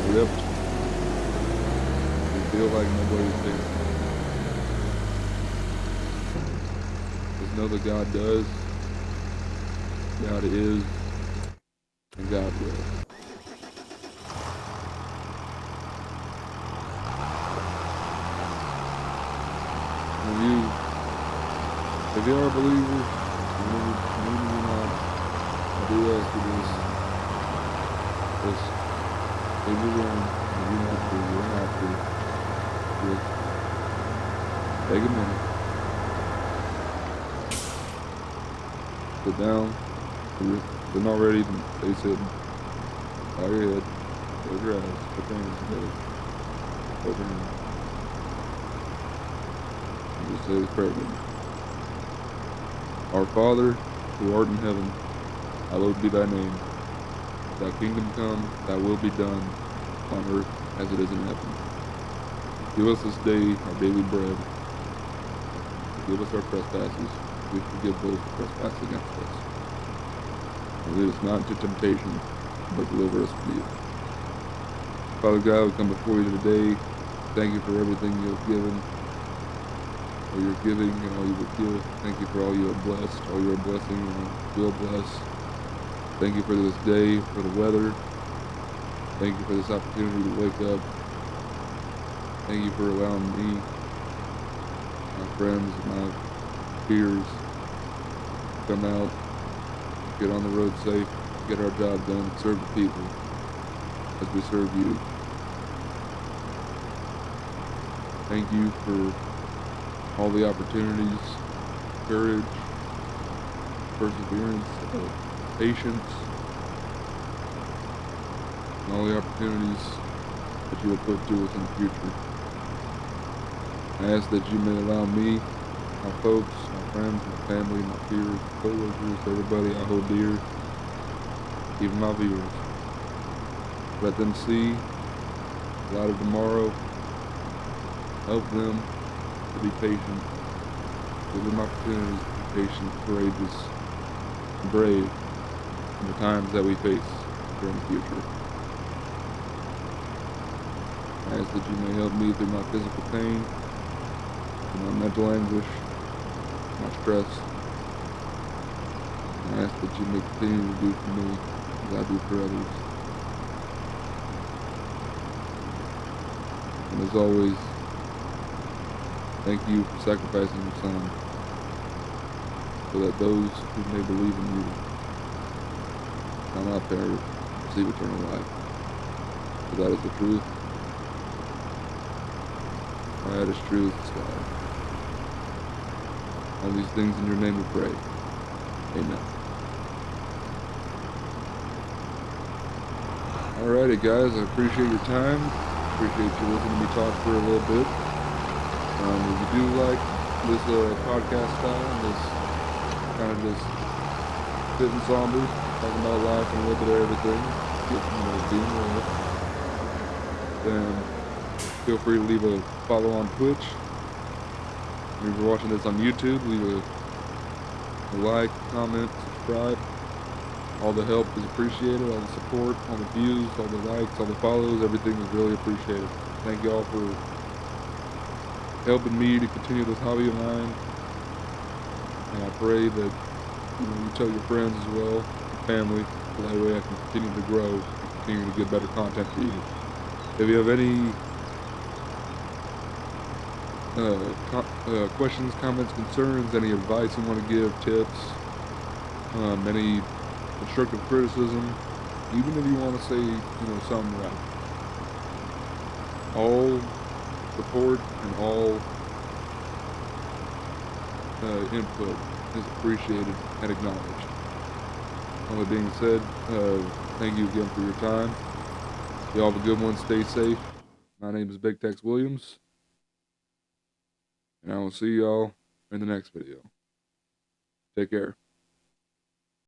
Speaker 1: ripped, you feel like nobody's there. Just know that God does, God is, and God will. If you are a believer, maybe you're not, I do ask you this. Just leave your room. If you want to, you don't have to. Just take a minute. Sit down. If you're not ready, then stay sitting. Bow your head. Close your eyes. Put your hands together. Open your mouth. And just say this prayer with me. Our Father, who art in heaven, hallowed be thy name. Thy kingdom come, thy will be done, on earth as it is in heaven. Give us this day our daily bread. Forgive us our trespasses, we forgive those who trespass against us. And lead us not into temptation, but deliver us from evil. Father God, we come before you today. Thank you for everything you have given, all you're giving and all you will give. Thank you for all you have blessed, all you are blessing and will bless. Thank you for this day, for the weather. Thank you for this opportunity to wake up. Thank you for allowing me, my friends, my peers, to come out, get on the road safe, get our job done, serve the people as we serve you. Thank you for all the opportunities, courage, perseverance, patience, and all the opportunities that you will put to us in the future. I ask that you may allow me, my folks, my friends, my family, my peers, co-workers, everybody I hold dear, even my viewers. Let them see the light of tomorrow. Help them to be patient. Give them opportunities to be patient, courageous, and brave in the times that we face. here in the future. I ask that you may help me through my physical pain, through my mental anguish, my stress. I ask that you may continue to do for me as I do for others. And as always, thank you for sacrificing your son, so that those who may believe in you shall not perish, receive eternal life. For that is the truth. That is true as the sky. All these things in your name we pray. Amen. Alrighty guys, I appreciate your time. Appreciate you listening to me talk for a little bit. If you do like this podcast style, this kind of just sitting somber, talking about life and a little bit of everything, being real, then feel free to leave a follow on Twitch. If you're watching this on YouTube, leave a like, comment, subscribe. All the help is appreciated, all the support, all the views, all the likes, all the follows, everything is really appreciated. Thank you all for helping me to continue this hobby of mine. And I pray that you tell your friends as well, your family, so that way I can continue to grow and continue to get better content for you. If you have any questions, comments, concerns, any advice you want to give, tips, any constructive criticism, even if you want to say, something right. All support and all input is appreciated and acknowledged. All that being said, thank you again for your time. Y'all have a good one. Stay safe. My name is Big Tex Williams, and I will see y'all in the next video. Take care.